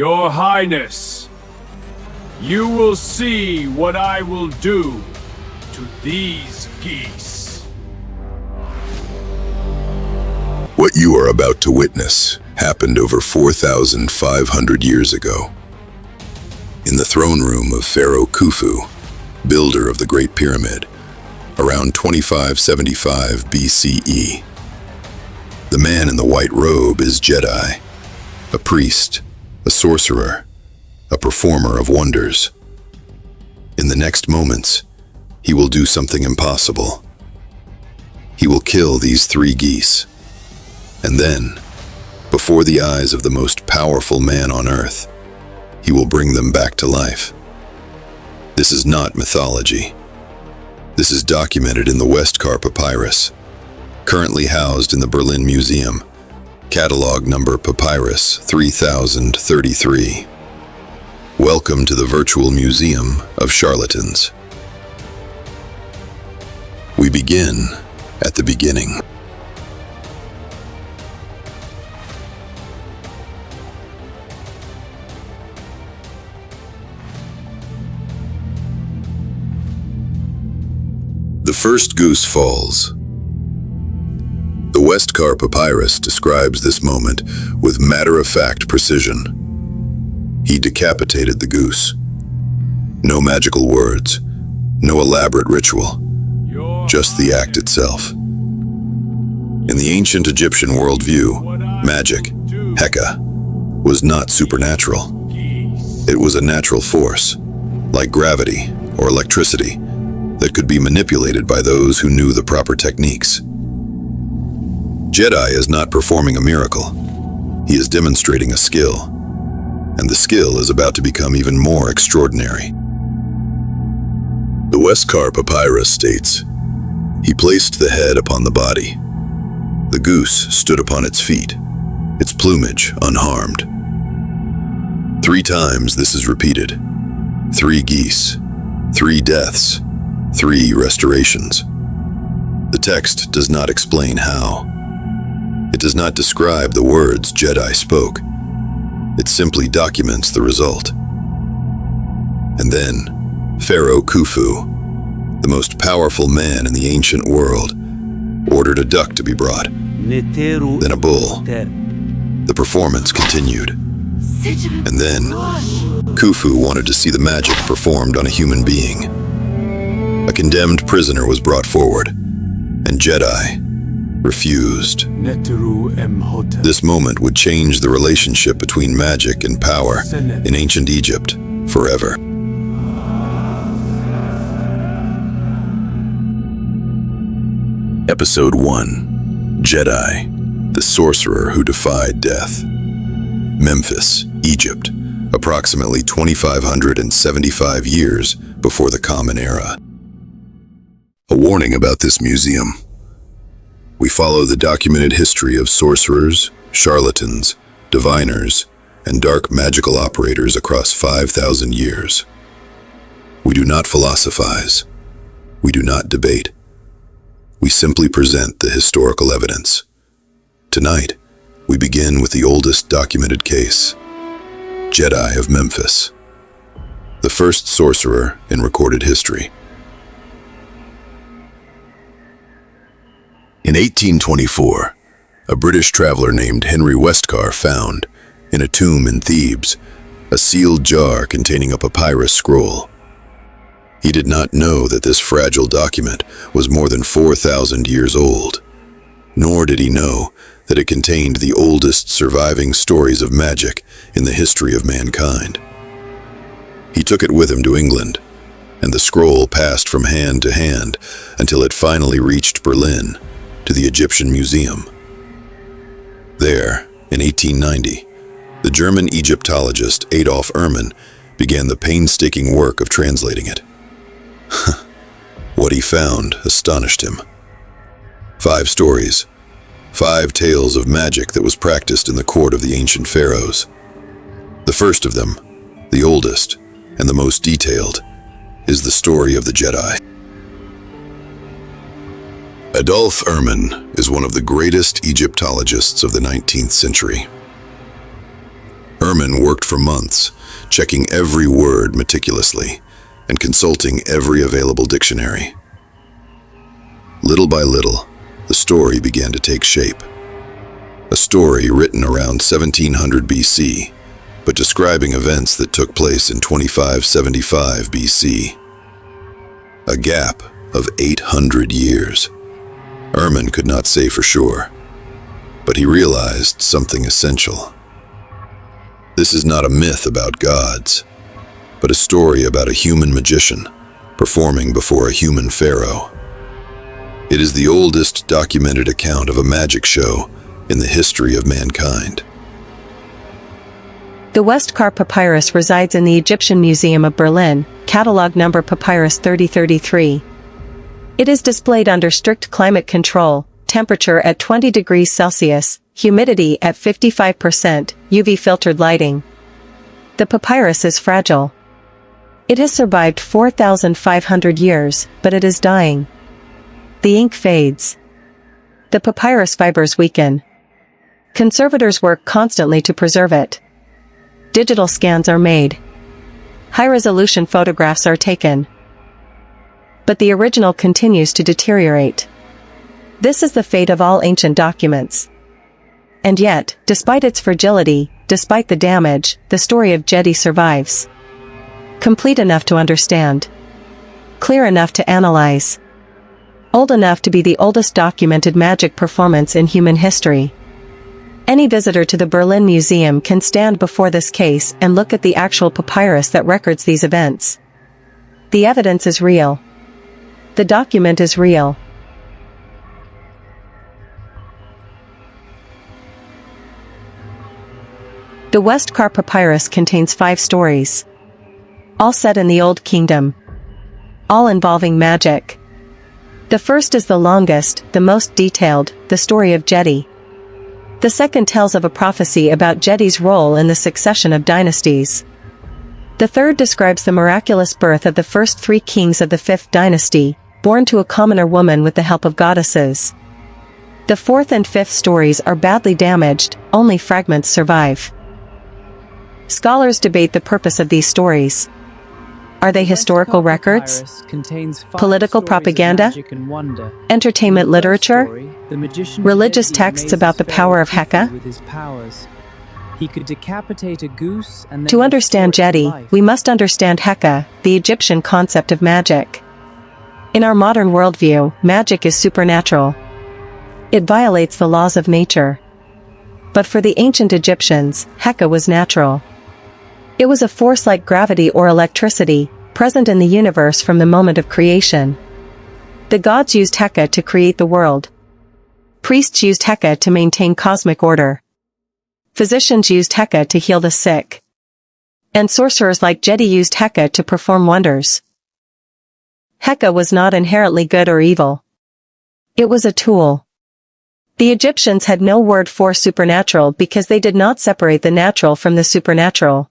Your Highness, you will see what I will do to these geese. What you are about to witness happened over 4,500 years ago. In the throne room of Pharaoh Khufu, builder of the Great Pyramid, around 2575 BCE. The man in the white robe is Djedi, a priest, a sorcerer, a performer of wonders. In the next moments, he will do something impossible. He will kill these 3 geese. And then, before the eyes of the most powerful man on earth, he will bring them back to life. This is not mythology. This is documented in the Westcar Papyrus, currently housed in the Berlin Museum, catalog number Papyrus 3033. Welcome to the Virtual Museum of Charlatans. We begin at the beginning. The first goose falls. The Westcar Papyrus describes this moment with matter-of-fact precision. He decapitated the goose. No magical words, no elaborate ritual, just the act itself. In the ancient Egyptian worldview, magic, Heka, was not supernatural. It was a natural force, like gravity or electricity, that could be manipulated by those who knew the proper techniques. Djedi is not performing a miracle. He is demonstrating a skill, and the skill is about to become even more extraordinary. The Westcar Papyrus states, "He placed the head upon the body. The goose stood upon its feet, its plumage unharmed." 3 times this is repeated. 3 geese, 3 deaths, 3 restorations. The text does not explain how. It does not describe the words Djedi spoke. It simply documents the result. And then, Pharaoh Khufu, the most powerful man in the ancient world, ordered a duck to be brought, then a bull. The performance continued. And then, Khufu wanted to see the magic performed on a human being. A condemned prisoner was brought forward, and Djedi refused. This moment would change the relationship between magic and power in ancient Egypt forever. Episode 1. Djedi, the sorcerer who defied death. Memphis, Egypt, approximately 2,575 years before the Common Era. A warning about this museum. We follow the documented history of sorcerers, charlatans, diviners, and dark magical operators across 5,000 years. We do not philosophize. We do not debate. We simply present the historical evidence. Tonight, we begin with the oldest documented case, Djedi of Memphis, the first sorcerer in recorded history. In 1824, a British traveler named Henry Westcar found, in a tomb in Thebes, a sealed jar containing a papyrus scroll. He did not know that this fragile document was more than 4,000 years old, nor did he know that it contained the oldest surviving stories of magic in the history of mankind. He took it with him to England, and the scroll passed from hand to hand until it finally reached Berlin, to the Egyptian Museum. There, in 1890, the German Egyptologist Adolf Erman began the painstaking work of translating it. What he found astonished him. 5 stories, 5 tales of magic that was practiced in the court of the ancient pharaohs. The first of them, the oldest and the most detailed, is the story of the Djedi. Adolf Erman is one of the greatest Egyptologists of the 19th century. Ermin worked for months, checking every word meticulously and consulting every available dictionary. Little by little, the story began to take shape. A story written around 1700 BC, but describing events that took place in 2575 BC. A gap of 800 years. Ermin could not say for sure, but he realized something essential. This is not a myth about gods, but a story about a human magician performing before a human pharaoh. It is the oldest documented account of a magic show in the history of mankind. The Westcar Papyrus resides in the Egyptian Museum of Berlin, catalog number Papyrus 3033. It is displayed under strict climate control, temperature at 20 degrees Celsius, humidity at 55%, UV-filtered lighting. The papyrus is fragile. It has survived 4,500 years, but it is dying. The ink fades. The papyrus fibers weaken. Conservators work constantly to preserve it. Digital scans are made. High-resolution photographs are taken. But the original continues to deteriorate. This is the fate of all ancient documents. And yet, despite its fragility, despite the damage, the story of Djedi survives. Complete enough to understand. Clear enough to analyze. Old enough to be the oldest documented magic performance in human history. Any visitor to the Berlin Museum can stand before this case and look at the actual papyrus that records these events. The evidence is real. The document is real. The Westcar Papyrus contains 5 stories. All set in the Old Kingdom. All involving magic. The first is the longest, the most detailed, the story of Djedi. The second tells of a prophecy about Djedi's role in the succession of dynasties. The third describes the miraculous birth of the first 3 kings of the 5th dynasty, born to a commoner woman with the help of goddesses. The 4th and 5th stories are badly damaged, only fragments survive. Scholars debate the purpose of these stories. Are they historical records? Political propaganda? Entertainment literature? Religious texts about the power of Heka? He could decapitate a goose and then To understand Djedi, we must understand Heka, the Egyptian concept of magic. In our modern worldview, magic is supernatural. It violates the laws of nature. But for the ancient Egyptians, Heka was natural. It was a force like gravity or electricity, present in the universe from the moment of creation. The gods used Heka to create the world. Priests used Heka to maintain cosmic order. Physicians used Heka to heal the sick. And sorcerers like Djedi used Heka to perform wonders. Heka was not inherently good or evil. It was a tool. The Egyptians had no word for supernatural because they did not separate the natural from the supernatural.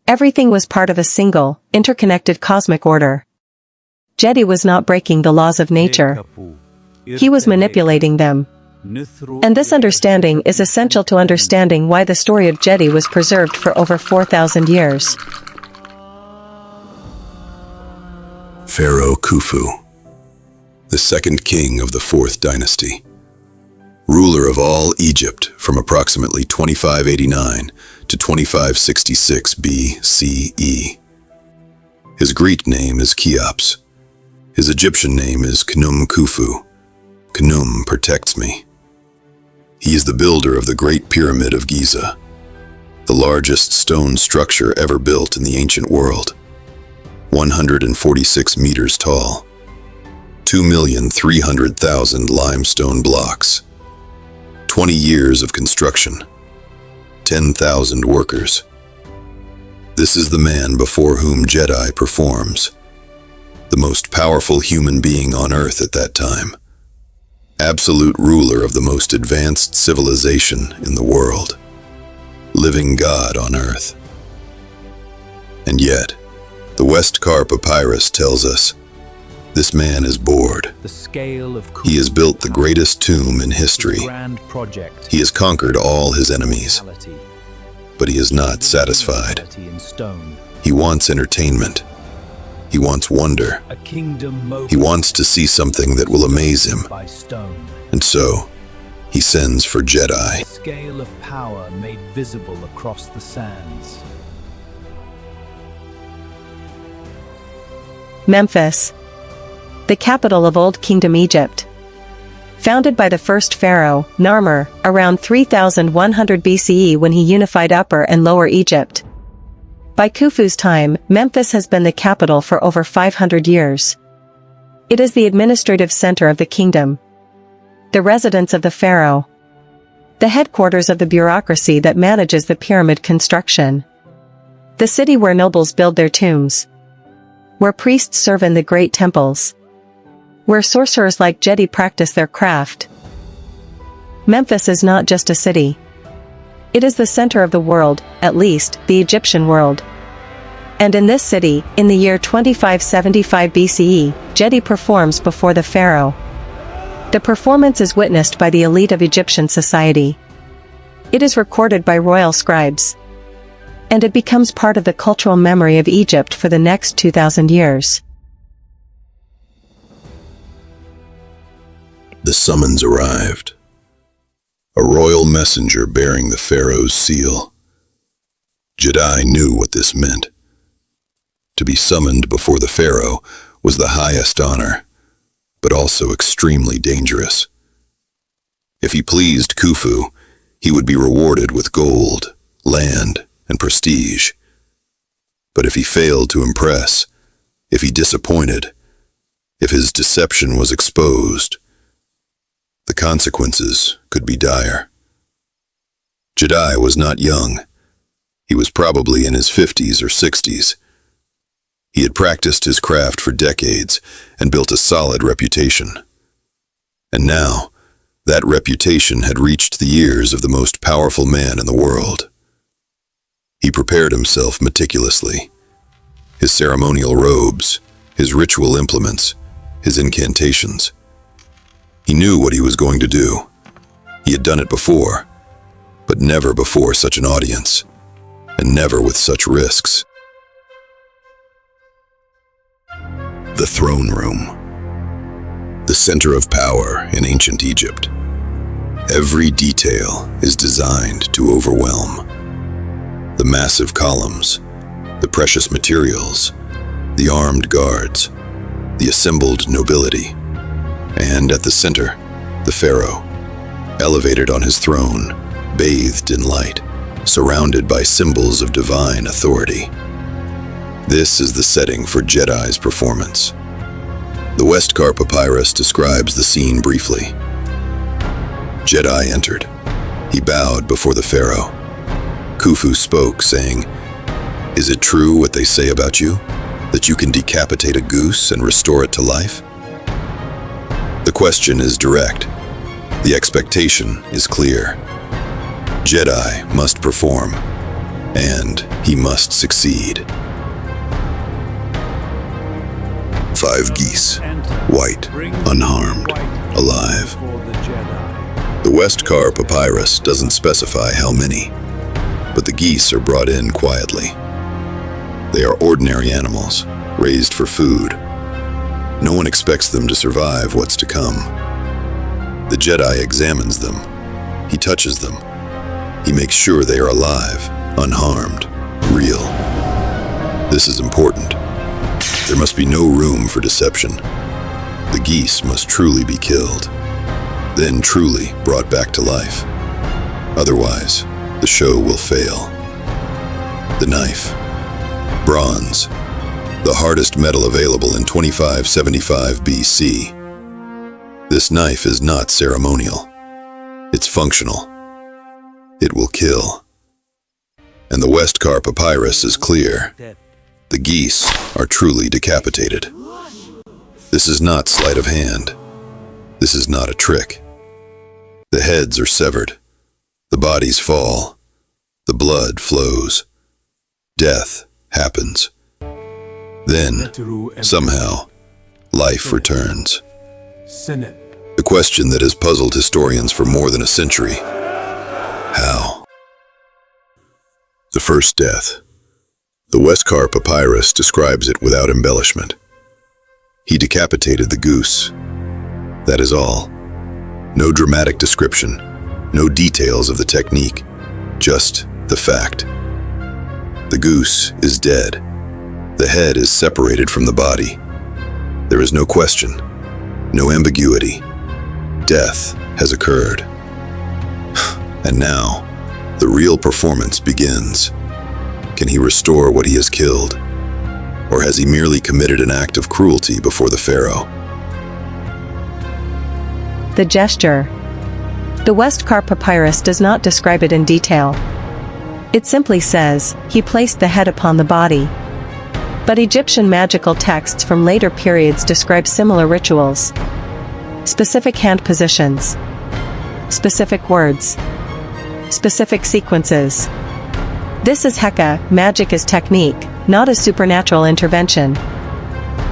Everything was part of a single, interconnected cosmic order. Djedi was not breaking the laws of nature. He was manipulating them. And this understanding is essential to understanding why the story of Djedi was preserved for over 4,000 years. Pharaoh Khufu, the second king of the 4th dynasty, ruler of all Egypt from approximately 2589 to 2566 BCE. His Greek name is Cheops. His Egyptian name is Khnum Khufu. Khnum protects me. He is the builder of the Great Pyramid of Giza, the largest stone structure ever built in the ancient world. 146 meters tall, 2,300,000 limestone blocks, 20 years of construction, 10,000 workers. This is the man before whom Djedi performs, the most powerful human being on earth at that time, absolute ruler of the most advanced civilization in the world, living God on earth. And yet, the Westcar Papyrus tells us, this man is bored. the scale of He has built the greatest tomb in history. grand project. He has conquered all his enemies. But he is not satisfied. In stone. He wants entertainment. He wants wonder. A kingdom He wants to see something that will amaze him. by stone. And so, he sends for Djedi. Scale of power made visible across the sands. Memphis, the capital of Old Kingdom Egypt. Founded by the first pharaoh, Narmer, around 3100 BCE when he unified Upper and Lower Egypt. By Khufu's time, Memphis has been the capital for over 500 years. It is the administrative center of the kingdom, the residence of the pharaoh, the headquarters of the bureaucracy that manages the pyramid construction, the city where nobles build their tombs, where priests serve in the great temples, where sorcerers like Djedi practice their craft. Memphis is not just a city. It is the center of the world, at least, the Egyptian world. And in this city, in the year 2575 BCE, Djedi performs before the pharaoh. The performance is witnessed by the elite of Egyptian society. It is recorded by royal scribes. And it becomes part of the cultural memory of Egypt for the next 2,000 years. The summons arrived. A royal messenger bearing the pharaoh's seal. Djedi knew what this meant. To be summoned before the pharaoh was the highest honor, but also extremely dangerous. If he pleased Khufu, he would be rewarded with gold, land, and prestige. But if he failed to impress, if he disappointed, if his deception was exposed, the consequences could be dire. Djedi was not young. He was probably in his 50s or 60s. He had practiced his craft for decades and built a solid reputation. And now, that reputation had reached the ears of the most powerful man in the world. He prepared himself meticulously. His ceremonial robes, his ritual implements, his incantations. He knew what he was going to do. He had done it before, but never before such an audience, and never with such risks. The throne room. The center of power in ancient Egypt. Every detail is designed to overwhelm. The massive columns, the precious materials, the armed guards, the assembled nobility, and at the center, the pharaoh, elevated on his throne, bathed in light, surrounded by symbols of divine authority. This is the setting for Djedi's performance. The Westcar Papyrus describes the scene briefly. Djedi entered. He bowed before the pharaoh. Khufu spoke, saying, "Is it true what they say about you, that you can decapitate a goose and restore it to life?" The question is direct. The expectation is clear. Djedi must perform, and he must succeed. 5 geese, white, unharmed, alive. The Westcar Papyrus doesn't specify how many, but the geese are brought in quietly. They are ordinary animals, raised for food. No one expects them to survive what's to come. The Djedi examines them. He touches them. He makes sure they are alive, unharmed, real. This is important. There must be no room for deception. The geese must truly be killed, then truly brought back to life. Otherwise, the show will fail. The knife. Bronze. The hardest metal available in 2575 BC. This knife is not ceremonial. It's functional. It will kill. And the Westcar Papyrus is clear. The geese are truly decapitated. This is not sleight of hand. This is not a trick. The heads are severed. The bodies fall. The blood flows. Death happens. Then, somehow, life returns. The question that has puzzled historians for more than a century. How? first death. The Westcar Papyrus describes it without embellishment. He decapitated the goose. That is all. No dramatic description, no details of the technique, just the fact. The goose is dead. The head is separated from the body. There is no question, no ambiguity. Death has occurred. And now, the real performance begins. Can he restore what he has killed? Or has he merely committed an act of cruelty before the pharaoh? The gesture. The Westcar Papyrus does not describe it in detail. It simply says, he placed the head upon the body. But Egyptian magical texts from later periods describe similar rituals. Specific hand positions. Specific words. Specific sequences. This is Heka, magic is technique, not a supernatural intervention.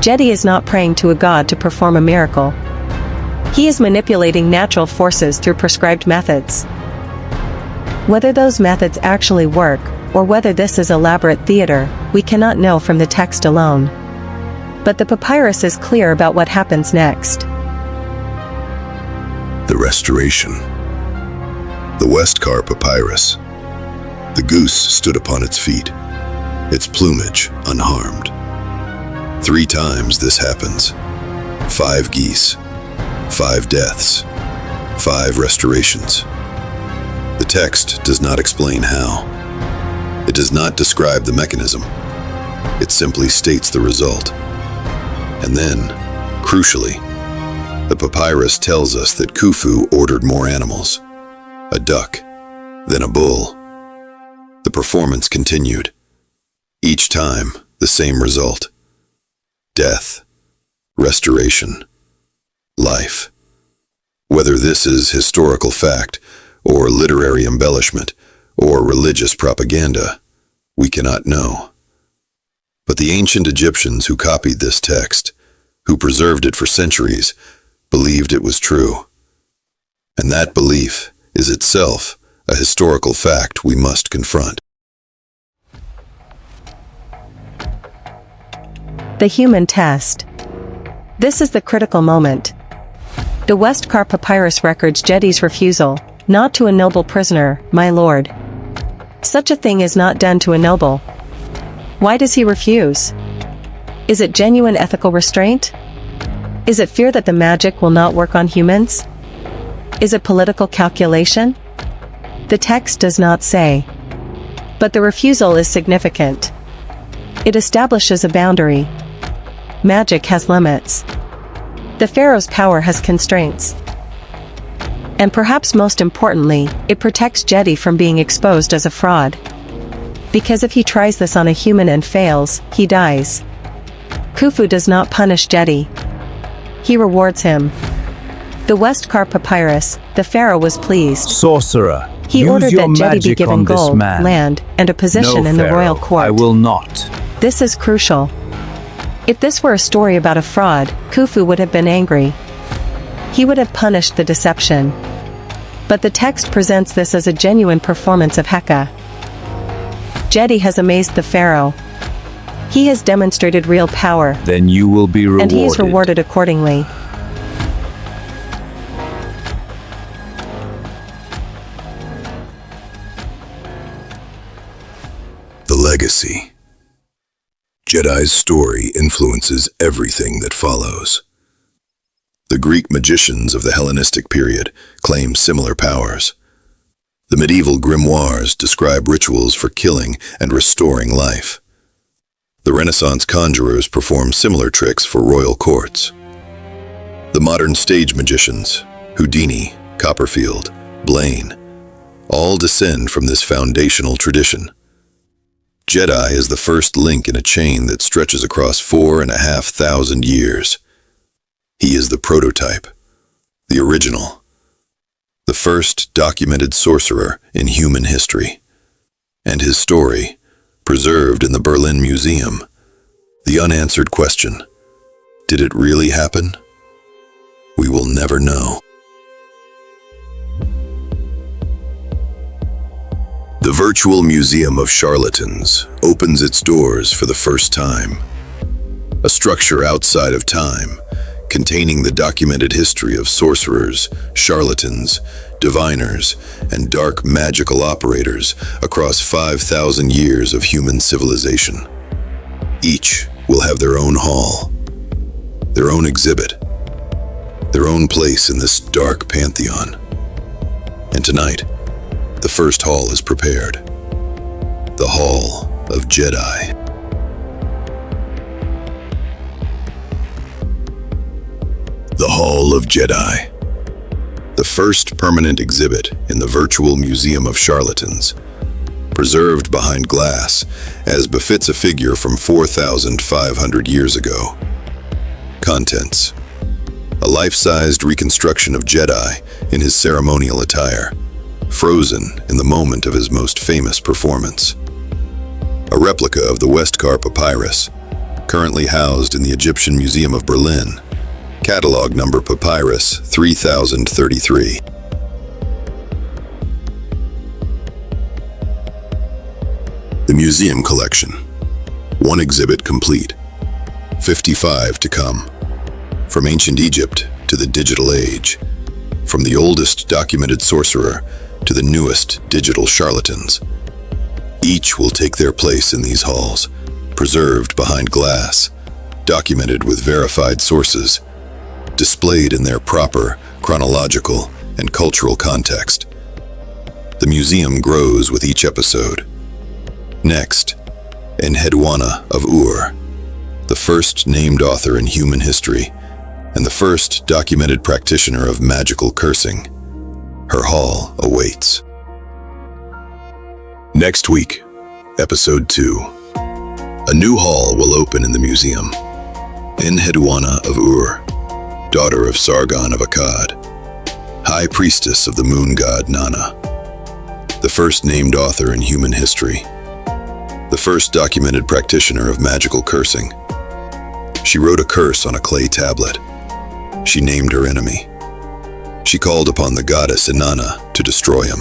Djedi is not praying to a god to perform a miracle. He is manipulating natural forces through prescribed methods. Whether those methods actually work, or whether this is elaborate theater, we cannot know from the text alone. But the papyrus is clear about what happens next. The restoration. The Westcar Papyrus. The goose stood upon its feet, its plumage unharmed. 3 times this happens. 5 geese, 5 deaths, 5 restorations. The text does not explain how. It does not describe the mechanism. It simply states the result. And then, crucially, the papyrus tells us that Khufu ordered more animals. A duck, then a bull. The performance continued. Each time, the same result. Death, restoration, life. Whether this is historical fact, or literary embellishment, or religious propaganda, we cannot know. But the ancient Egyptians who copied this text, who preserved it for centuries, believed it was true. And that belief is itself a historical fact we must confront. The human test. This is the critical moment. The Westcar Papyrus records Djedi's refusal, not to a noble prisoner, my lord. Such a thing is not done to a noble. Why does he refuse? Is it genuine ethical restraint? Is it fear that the magic will not work on humans? Is it political calculation? The text does not say. But the refusal is significant. It establishes a boundary. Magic has limits. The pharaoh's power has constraints. And perhaps most importantly, it protects Djedi from being exposed as a fraud. Because if he tries this on a human and fails, he dies. Khufu does not punish Djedi. He rewards him. The Westcar Papyrus, the pharaoh was pleased. Sorcerer, He ordered use your that Djedi be magic given on this gold, man. land, and a position No, in the royal Pharaoh, court. I will not. This is crucial. If this were a story about a fraud, Khufu would have been angry. He would have punished the deception. But the text presents this as a genuine performance of Heka. Djedi has amazed the pharaoh. He has demonstrated real power. Then you will be rewarded. And he is rewarded accordingly. The legacy. Djedi's story influences everything that follows. The Greek magicians of the Hellenistic period claim similar powers. The medieval grimoires describe rituals for killing and restoring life. The Renaissance conjurers perform similar tricks for royal courts. The modern stage magicians, Houdini, Copperfield, Blaine, all descend from this foundational tradition. Djedi is the first link in a chain that stretches across 4,500 years. He is the prototype, the original, the first documented sorcerer in human history. And his story, preserved in the Berlin Museum, the unanswered question, did it really happen? We will never know. The Virtual Museum of Charlatans opens its doors for the first time. A structure outside of time, containing the documented history of sorcerers, charlatans, diviners, and dark magical operators across 5,000 years of human civilization. Each will have their own hall, their own exhibit, their own place in this dark pantheon. And tonight, the first hall is prepared. The Hall of Djedi. The Hall of Djedi. The first permanent exhibit in the Virtual Museum of Charlatans, preserved behind glass as befits a figure from 4,500 years ago. Contents: a life-sized reconstruction of Djedi in his ceremonial attire, frozen in the moment of his most famous performance. A replica of the Westcar Papyrus, currently housed in the Egyptian Museum of Berlin, catalog number Papyrus 3033. The museum collection. One exhibit complete. 55 to come. From ancient Egypt to the digital age. From the oldest documented sorcerer to the newest digital charlatans. Each will take their place in these halls, preserved behind glass, documented with verified sources, displayed in their proper chronological and cultural context. The museum grows with each episode. Next, Enheduanna of Ur, the first named author in human history, and the first documented practitioner of magical cursing. Her hall awaits. Next week, Episode 2. A new hall will open in the museum. Enheduanna of Ur, daughter of Sargon of Akkad, high priestess of the moon god Nana, the first named author in human history, the first documented practitioner of magical cursing. She wrote a curse on a clay tablet. She named her enemy. She called upon the goddess Inanna to destroy him.